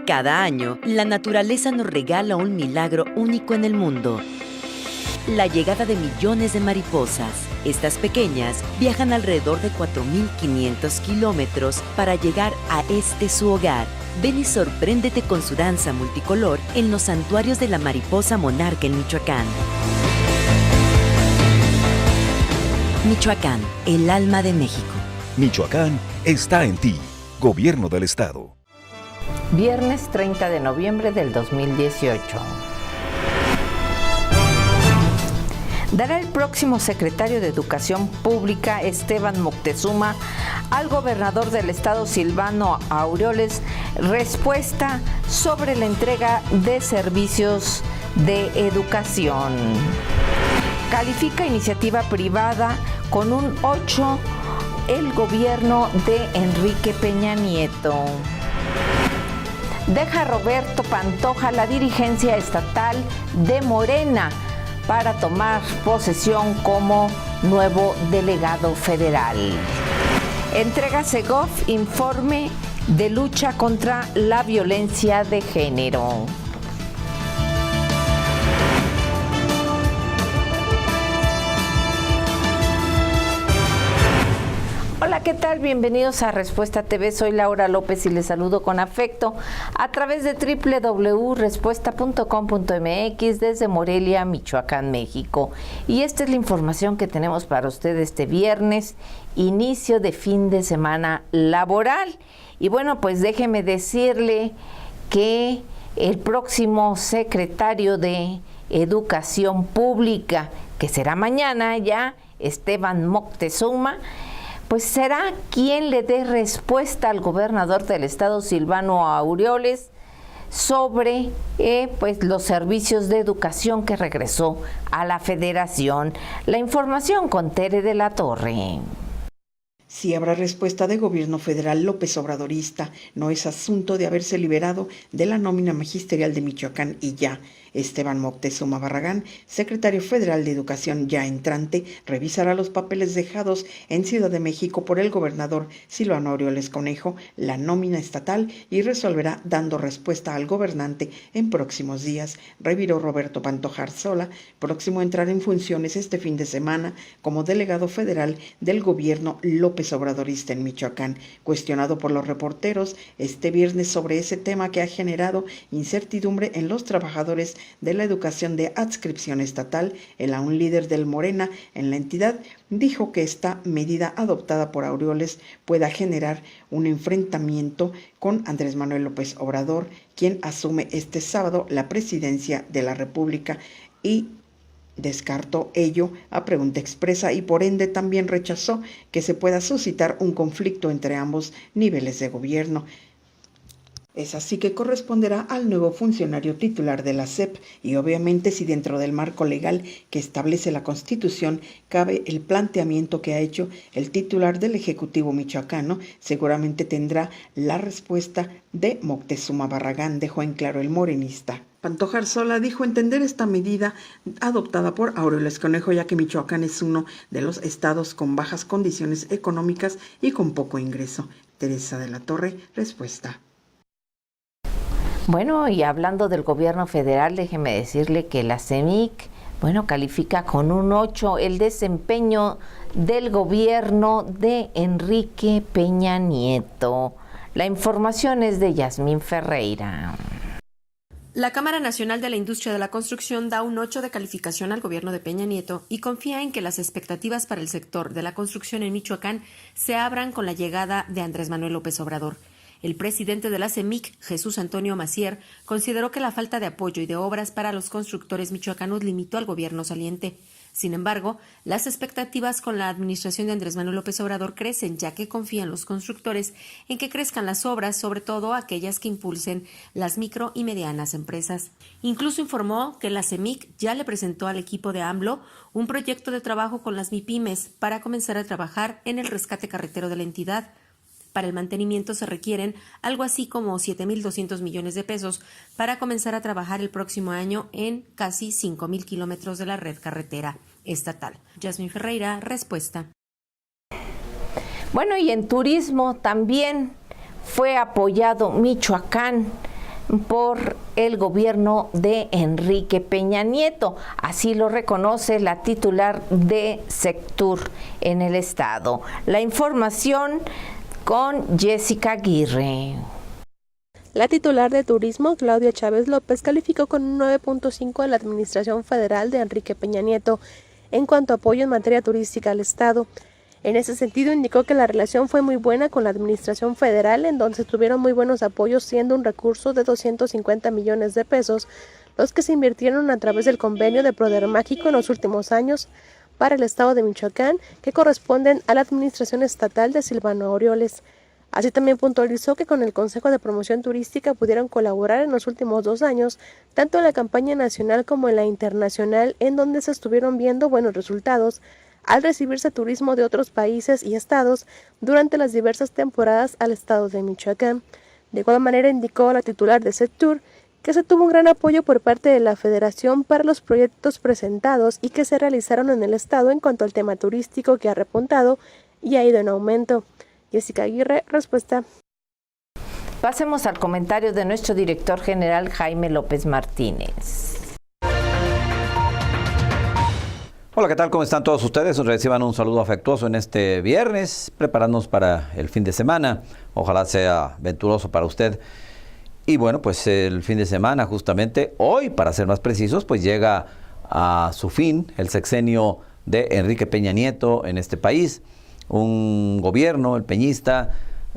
Cada año, la naturaleza nos regala un milagro único en el mundo. La llegada de millones de mariposas. Estas pequeñas viajan alrededor de 4.500 kilómetros para llegar a su hogar. Ven y sorpréndete con su danza multicolor en los santuarios de la mariposa monarca en Michoacán. Michoacán, el alma de México. Michoacán está en ti. Gobierno del Estado. Viernes 30 de noviembre del 2018. Dará el próximo secretario de Educación Pública, Esteban Moctezuma, al gobernador del estado, Silvano Aureoles, respuesta sobre la entrega de servicios de educación. Califica iniciativa privada con un 8 el gobierno de Enrique Peña Nieto. Deja Roberto Pantoja la dirigencia estatal de Morena para tomar posesión como nuevo delegado federal. Entrega Segov informe de lucha contra la violencia de género. Hola, ¿qué tal? Bienvenidos a Respuesta TV. Soy Laura López y les saludo con afecto a través de www.respuesta.com.mx desde Morelia, Michoacán, México. Y esta es la información que tenemos para usted este viernes, inicio de fin de semana laboral. Y bueno, pues déjeme decirle que el próximo secretario de Educación Pública, que será mañana ya, Esteban Moctezuma, pues será quien le dé respuesta al gobernador del estado, Silvano Aureoles, sobre pues los servicios de educación que regresó a la federación. La información con Tere de la Torre. Si habrá respuesta de gobierno federal López Obradorista, no es asunto de haberse liberado de la nómina magisterial de Michoacán y ya. Esteban Moctezuma Barragán, secretario federal de Educación ya entrante, revisará los papeles dejados en Ciudad de México por el gobernador Silvano Aureoles Conejo, la nómina estatal, y resolverá dando respuesta al gobernante en próximos días. Reviró Roberto Pantoja Arzola, próximo a entrar en funciones este fin de semana como delegado federal del gobierno López Obradorista en Michoacán. Cuestionado por los reporteros este viernes sobre ese tema que ha generado incertidumbre en los trabajadores de la educación de adscripción estatal, el aún líder del Morena en la entidad dijo que esta medida adoptada por Aureoles pueda generar un enfrentamiento con Andrés Manuel López Obrador, quien asume este sábado la presidencia de la República, y descartó ello a pregunta expresa y por ende también rechazó que se pueda suscitar un conflicto entre ambos niveles de gobierno. Es así que corresponderá al nuevo funcionario titular de la SEP y obviamente si dentro del marco legal que establece la Constitución cabe el planteamiento que ha hecho el titular del Ejecutivo michoacano, seguramente tendrá la respuesta de Moctezuma Barragán, dejó en claro el morenista. Pantoja Arzola dijo entender esta medida adoptada por Aureoles Conejo, ya que Michoacán es uno de los estados con bajas condiciones económicas y con poco ingreso. Teresa de la Torre, respuesta. Bueno, y hablando del gobierno federal, déjeme decirle que la CEMIC, califica con un 8 el desempeño del gobierno de Enrique Peña Nieto. La información es de Yasmín Ferreira. La Cámara Nacional de la Industria de la Construcción da un 8 de calificación al gobierno de Peña Nieto y confía en que las expectativas para el sector de la construcción en Michoacán se abran con la llegada de Andrés Manuel López Obrador. El presidente de la CEMIC, Jesús Antonio Macier, consideró que la falta de apoyo y de obras para los constructores michoacanos limitó al gobierno saliente. Sin embargo, las expectativas con la administración de Andrés Manuel López Obrador crecen, ya que confían los constructores en que crezcan las obras, sobre todo aquellas que impulsen las micro y medianas empresas. Incluso informó que la CEMIC ya le presentó al equipo de AMLO un proyecto de trabajo con las MIPYMES para comenzar a trabajar en el rescate carretero de la entidad. Para el mantenimiento se requieren algo así como 7.200 millones de pesos para comenzar a trabajar el próximo año en casi 5.000 kilómetros de la red carretera estatal. Yasmín Ferreira, respuesta. Bueno, y en turismo también fue apoyado Michoacán por el gobierno de Enrique Peña Nieto. Así lo reconoce la titular de Sectur en el estado. La información con Jessica Aguirre. La titular de Turismo, Claudia Chávez López, calificó con un 9.5 a la Administración Federal de Enrique Peña Nieto en cuanto a apoyo en materia turística al Estado. En ese sentido, indicó que la relación fue muy buena con la Administración Federal, en donde se tuvieron muy buenos apoyos, siendo un recurso de 250 millones de pesos los que se invirtieron a través del convenio de Poder Mágico en los últimos años para el Estado de Michoacán, que corresponden a la Administración Estatal de Silvano Aureoles. Así también puntualizó que con el Consejo de Promoción Turística pudieron colaborar en los últimos 2 años, tanto en la campaña nacional como en la internacional, en donde se estuvieron viendo buenos resultados al recibirse turismo de otros países y estados durante las diversas temporadas al estado de Michoacán. De igual manera indicó la titular de Sectur que se tuvo un gran apoyo por parte de la Federación para los proyectos presentados y que se realizaron en el estado en cuanto al tema turístico, que ha repuntado y ha ido en aumento. Jessica Aguirre, respuesta. Pasemos al comentario de nuestro director general Jaime López Martínez. Hola, ¿qué tal? ¿Cómo están todos ustedes? Reciban un saludo afectuoso en este viernes, preparándonos para el fin de semana. Ojalá sea venturoso para usted. Y bueno, pues el fin de semana, justamente hoy, para ser más precisos, pues llega a su fin el sexenio de Enrique Peña Nieto en este país. Un gobierno, el peñista,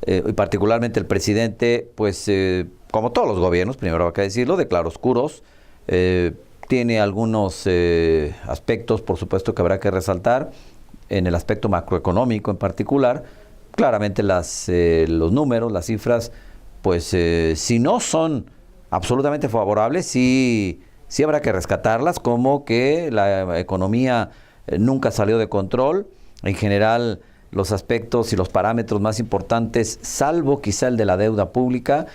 y particularmente el presidente, pues como todos los gobiernos, primero hay que decirlo, de claroscuros. Tiene algunos aspectos, por supuesto, que habrá que resaltar, en el aspecto macroeconómico en particular. Claramente los números, las cifras, pues si no son absolutamente favorables, sí habrá que rescatarlas, como que la economía nunca salió de control. En general, los aspectos y los parámetros más importantes, salvo quizá el de la deuda pública,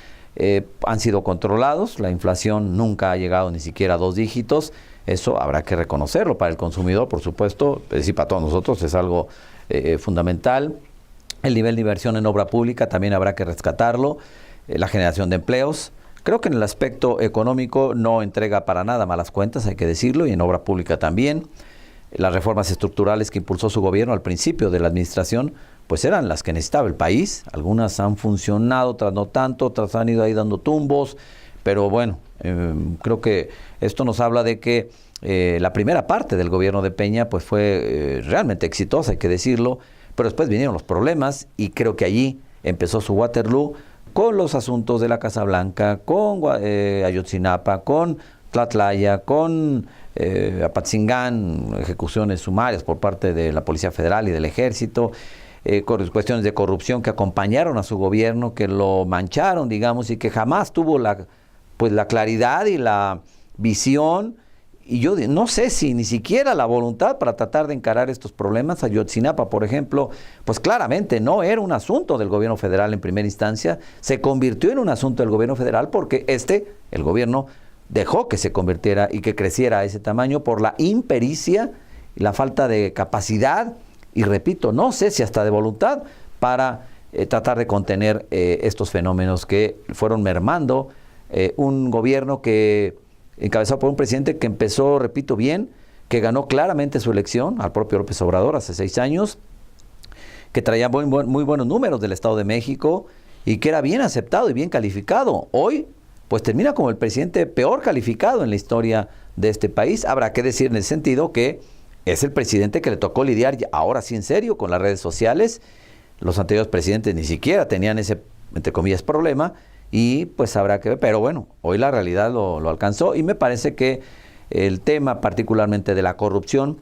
han sido controlados. La inflación nunca ha llegado ni siquiera a 2 dígitos. Eso habrá que reconocerlo para el consumidor, por supuesto, es decir, para todos nosotros es algo fundamental. El nivel de inversión en obra pública también habrá que rescatarlo. La generación de empleos. Creo que en el aspecto económico no entrega para nada malas cuentas, hay que decirlo, y en obra pública también. Las reformas estructurales que impulsó su gobierno al principio de la administración, pues eran las que necesitaba el país. Algunas han funcionado, otras no tanto, otras han ido ahí dando tumbos, pero bueno, creo que esto nos habla de que la primera parte del gobierno de Peña pues fue realmente exitosa, hay que decirlo, pero después vinieron los problemas y creo que allí empezó su Waterloo con los asuntos de la Casa Blanca, con Ayotzinapa, con Tlatlaya, con Apatzingán, ejecuciones sumarias por parte de la Policía Federal y del Ejército, cuestiones de corrupción que acompañaron a su gobierno, que lo mancharon, digamos, y que jamás tuvo la claridad y la visión, y yo no sé si ni siquiera la voluntad para tratar de encarar estos problemas. Ayotzinapa, por ejemplo, pues claramente no era un asunto del gobierno federal en primera instancia, se convirtió en un asunto del gobierno federal porque el gobierno, dejó que se convirtiera y que creciera a ese tamaño por la impericia y la falta de capacidad, y repito, no sé si hasta de voluntad, para tratar de contener estos fenómenos que fueron mermando un gobierno que encabezado por un presidente que empezó, repito, bien, que ganó claramente su elección al propio López Obrador hace 6 años, que traía muy buenos números del Estado de México y que era bien aceptado y bien calificado. Hoy pues termina como el presidente peor calificado en la historia de este país. Habrá que decir en ese sentido que es el presidente que le tocó lidiar ahora sí en serio con las redes sociales. Los anteriores presidentes ni siquiera tenían ese, entre comillas, problema, y pues habrá que ver. Pero bueno, hoy la realidad lo alcanzó, y me parece que el tema particularmente de la corrupción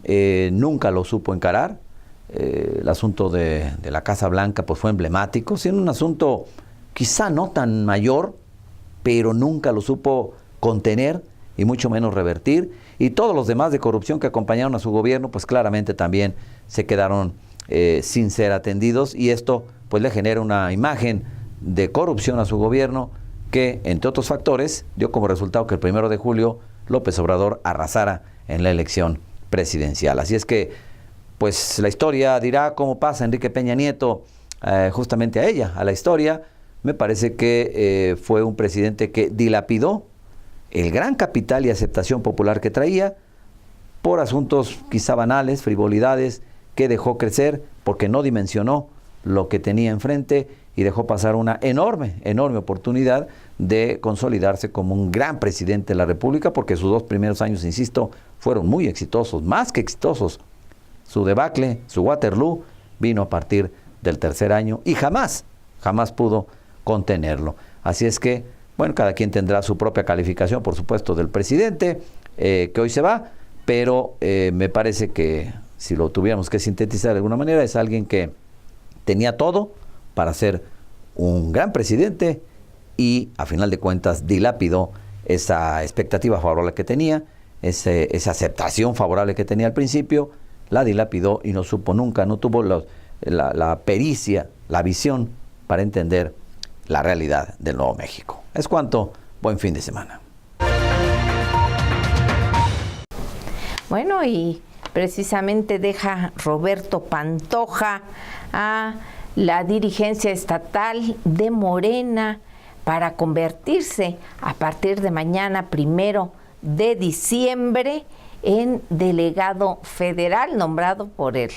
nunca lo supo encarar. El asunto de la Casa Blanca pues fue emblemático, siendo un asunto quizá no tan mayor, pero nunca lo supo contener y mucho menos revertir. Y todos los demás de corrupción que acompañaron a su gobierno, pues claramente también se quedaron sin ser atendidos, y esto pues le genera una imagen de corrupción a su gobierno que, entre otros factores, dio como resultado que el 1 de julio López Obrador arrasara en la elección presidencial. Así es que pues la historia dirá cómo pasa Enrique Peña Nieto justamente a ella, a la historia, me parece que fue un presidente que dilapidó el gran capital y aceptación popular que traía por asuntos quizá banales, frivolidades, que dejó crecer porque no dimensionó lo que tenía enfrente y dejó pasar una enorme oportunidad de consolidarse como un gran presidente de la República, porque sus 2 primeros años, insisto, fueron muy exitosos, más que exitosos. Su debacle, su Waterloo, vino a partir del 3er año y jamás pudo contenerlo. Así es que, bueno, cada quien tendrá su propia calificación, por supuesto, del presidente que hoy se va, pero me parece que si lo tuviéramos que sintetizar de alguna manera, es alguien que tenía todo para ser un gran presidente y a final de cuentas dilapidó esa expectativa favorable que tenía, esa aceptación favorable que tenía al principio, la dilapidó y no supo nunca, no tuvo la pericia, la visión para entender la realidad del Nuevo México. Es cuanto, buen fin de semana. Bueno, y precisamente deja Roberto Pantoja a la dirigencia estatal de Morena para convertirse a partir de mañana, 1 de diciembre, en delegado federal nombrado por el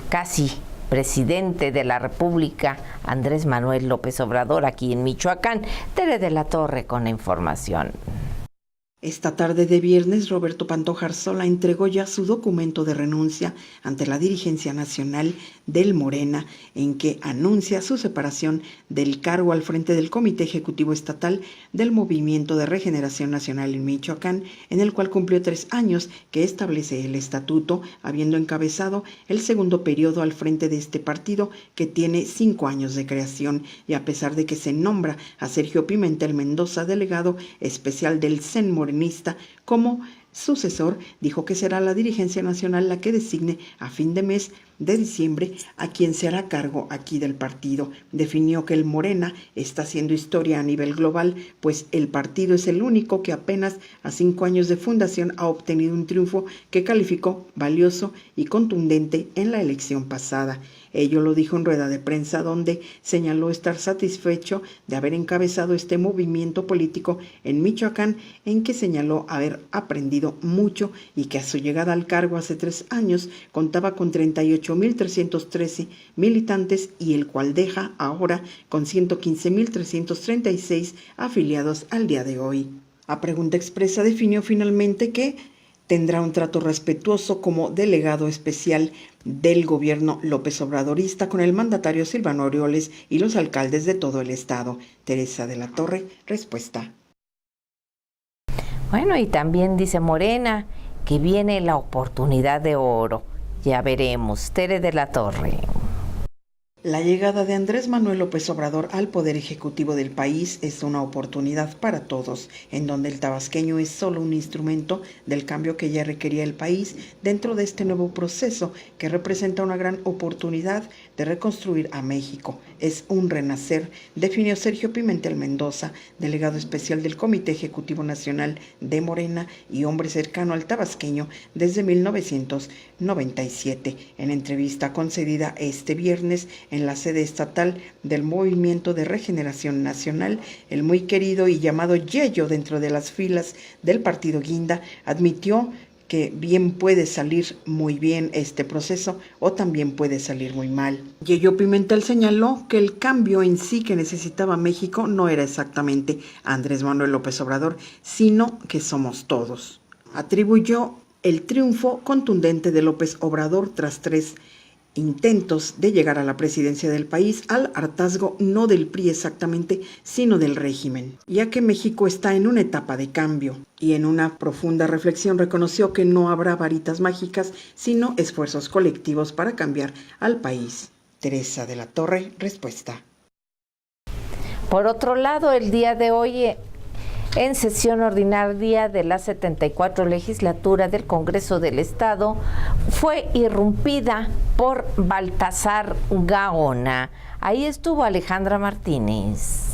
casi presidente de la República, Andrés Manuel López Obrador, aquí en Michoacán. Tere de la Torre con la información. Esta tarde de viernes, Roberto Pantoja Arzola entregó ya su documento de renuncia ante la dirigencia nacional del Morena, en que anuncia su separación del cargo al frente del Comité Ejecutivo Estatal del Movimiento de Regeneración Nacional en Michoacán, en el cual cumplió 3 años que establece el estatuto, habiendo encabezado el segundo periodo al frente de este partido, que tiene 5 años de creación, y a pesar de que se nombra a Sergio Pimentel Mendoza, delegado especial del CEN Morenista, como sucesor, dijo que será la dirigencia nacional la que designe a fin de mes de diciembre a quien se hará cargo aquí del partido. Definió que el Morena está haciendo historia a nivel global, pues el partido es el único que apenas a 5 años de fundación ha obtenido un triunfo que calificó valioso y contundente en la elección pasada. Ello lo dijo en rueda de prensa, donde señaló estar satisfecho de haber encabezado este movimiento político en Michoacán, en que señaló haber aprendido mucho y que a su llegada al cargo hace 3 años contaba con 38.313 militantes, y el cual deja ahora con 115.336 afiliados al día de hoy. A pregunta expresa, definió finalmente que tendrá un trato respetuoso como delegado especial del gobierno López Obradorista con el mandatario Silvano Aureoles y los alcaldes de todo el estado. Teresa de la Torre, respuesta. Bueno, y también dice Morena que viene la oportunidad de oro. Ya veremos. Tere de la Torre. La llegada de Andrés Manuel López Obrador al Poder Ejecutivo del país es una oportunidad para todos, en donde el tabasqueño es solo un instrumento del cambio que ya requería el país dentro de este nuevo proceso que representa una gran oportunidad de reconstruir a México. Es un renacer, definió Sergio Pimentel Mendoza, delegado especial del Comité Ejecutivo Nacional de Morena y hombre cercano al tabasqueño desde 1997. En entrevista concedida este viernes en la sede estatal del Movimiento de Regeneración Nacional, el muy querido y llamado Yeyo dentro de las filas del partido Guinda admitió que bien puede salir muy bien este proceso o también puede salir muy mal. Yeyo Pimentel señaló que el cambio en sí que necesitaba México no era exactamente Andrés Manuel López Obrador, sino que somos todos. Atribuyó el triunfo contundente de López Obrador tras 3 intentos de llegar a la presidencia del país al hartazgo no del PRI exactamente, sino del régimen, ya que México está en una etapa de cambio, y en una profunda reflexión reconoció que no habrá varitas mágicas, sino esfuerzos colectivos para cambiar al país. Teresa de la Torre, respuesta. Por otro lado, el día de hoy, en sesión ordinaria de la 74 legislatura del Congreso del Estado, fue irrumpida por Baltasar Gaona. Ahí estuvo Alejandra Martínez.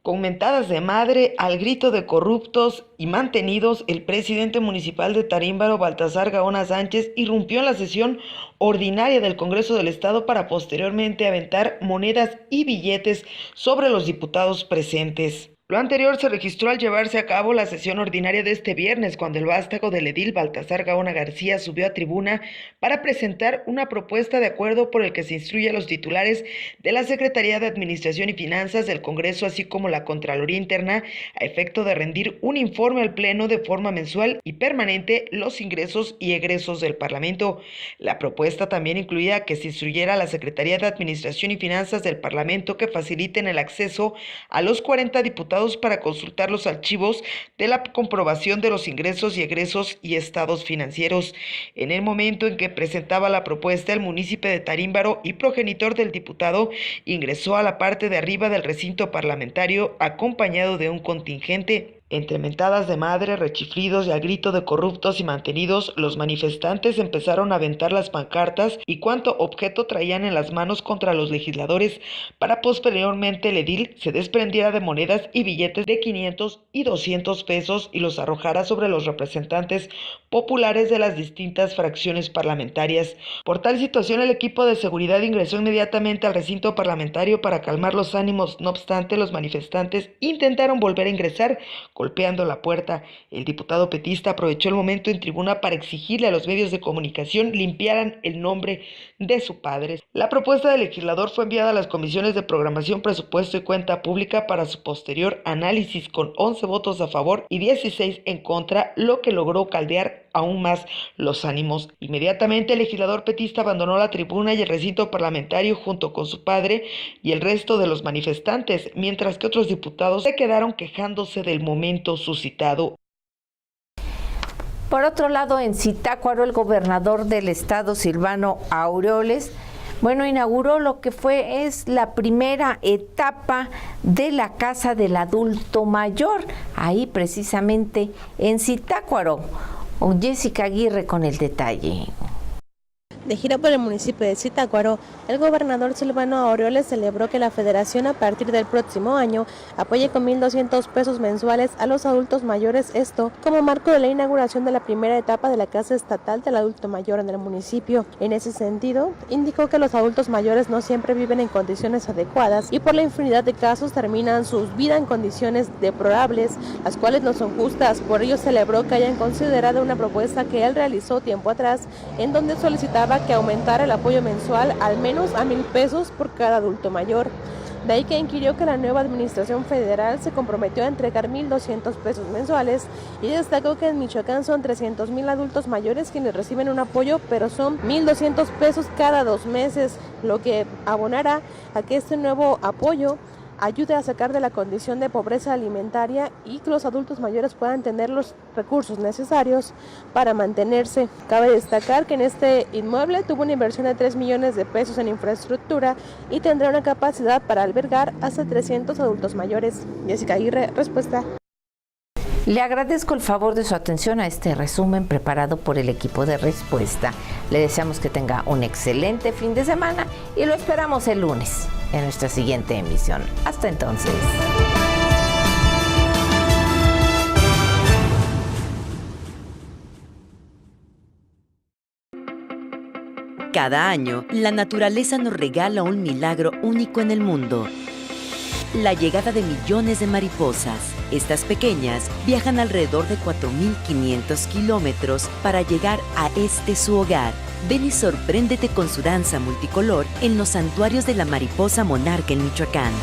Con mentadas de madre, al grito de corruptos y mantenidos, el presidente municipal de Tarímbaro, Baltasar Gaona Sánchez, irrumpió en la sesión ordinaria del Congreso del Estado para posteriormente aventar monedas y billetes sobre los diputados presentes. Lo anterior se registró al llevarse a cabo la sesión ordinaria de este viernes, cuando el vástago del edil Baltasar Gaona García subió a tribuna para presentar una propuesta de acuerdo por el que se instruye a los titulares de la Secretaría de Administración y Finanzas del Congreso, así como la Contraloría Interna, a efecto de rendir un informe al Pleno de forma mensual y permanente los ingresos y egresos del Parlamento. La propuesta también incluía que se instruyera a la Secretaría de Administración y Finanzas del Parlamento que faciliten el acceso a los 40 diputados para consultar los archivos de la comprobación de los ingresos y egresos y estados financieros. En el momento en que presentaba la propuesta, el municipio de Tarímbaro y progenitor del diputado ingresó a la parte de arriba del recinto parlamentario acompañado de un contingente. Entre mentadas de madre, rechiflidos y al grito de corruptos y mantenidos, los manifestantes empezaron a aventar las pancartas y cuanto objeto traían en las manos contra los legisladores, para posteriormente el edil se desprendiera de monedas y billetes de 500 y 200 pesos y los arrojara sobre los representantes populares de las distintas fracciones parlamentarias. Por tal situación, el equipo de seguridad ingresó inmediatamente al recinto parlamentario para calmar los ánimos. No obstante, los manifestantes intentaron volver a ingresar, golpeando la puerta. El diputado petista aprovechó el momento en tribuna para exigirle a los medios de comunicación limpiaran el nombre de su padre. La propuesta del legislador fue enviada a las comisiones de Programación, Presupuesto y Cuenta Pública para su posterior análisis, con 11 votos a favor y 16 en contra, lo que logró caldear aún más los ánimos. Inmediatamente el legislador petista abandonó la tribuna y el recinto parlamentario junto con su padre y el resto de los manifestantes, mientras que otros diputados se quedaron quejándose del momento suscitado. Por otro lado, en Zitácuaro, el gobernador del estado, Silvano Aureoles, inauguró lo que es la primera etapa de la Casa del Adulto Mayor, ahí precisamente en Zitácuaro. Jessica Aguirre con el detalle. De gira por el municipio de Zitácuaro, el gobernador Silvano Aureoles celebró que la federación a partir del próximo año apoye con 1,200 pesos mensuales a los adultos mayores, esto como marco de la inauguración de la primera etapa de la Casa Estatal del Adulto Mayor en el municipio. En ese sentido, indicó que los adultos mayores no siempre viven en condiciones adecuadas y por la infinidad de casos terminan sus vidas en condiciones deplorables, las cuales no son justas. Por ello celebró que hayan considerado una propuesta que él realizó tiempo atrás, en donde solicitaba que aumentara el apoyo mensual al menos a 1,000 pesos por cada adulto mayor. De ahí que inquirió que la nueva administración federal se comprometió a entregar 1,200 pesos mensuales y destacó que en Michoacán son 300,000 adultos mayores quienes reciben un apoyo, pero son 1,200 pesos cada 2 meses, lo que abonará a que este nuevo apoyo ayude a sacar de la condición de pobreza alimentaria y que los adultos mayores puedan tener los recursos necesarios para mantenerse. Cabe destacar que en este inmueble tuvo una inversión de 3 millones de pesos en infraestructura y tendrá una capacidad para albergar hasta 300 adultos mayores. Jessica Aguirre, Respuesta. Le agradezco el favor de su atención a este resumen preparado por el equipo de Respuesta. Le deseamos que tenga un excelente fin de semana y lo esperamos el lunes en nuestra siguiente emisión. Hasta entonces. Cada año, la naturaleza nos regala un milagro único en el mundo. La llegada de millones de mariposas. Estas pequeñas viajan alrededor de 4.500 kilómetros para llegar a su hogar. Ven y sorpréndete con su danza multicolor en los santuarios de la mariposa monarca en Michoacán.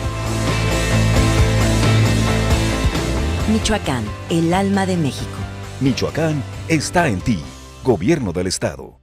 Michoacán, el alma de México. Michoacán está en ti. Gobierno del Estado.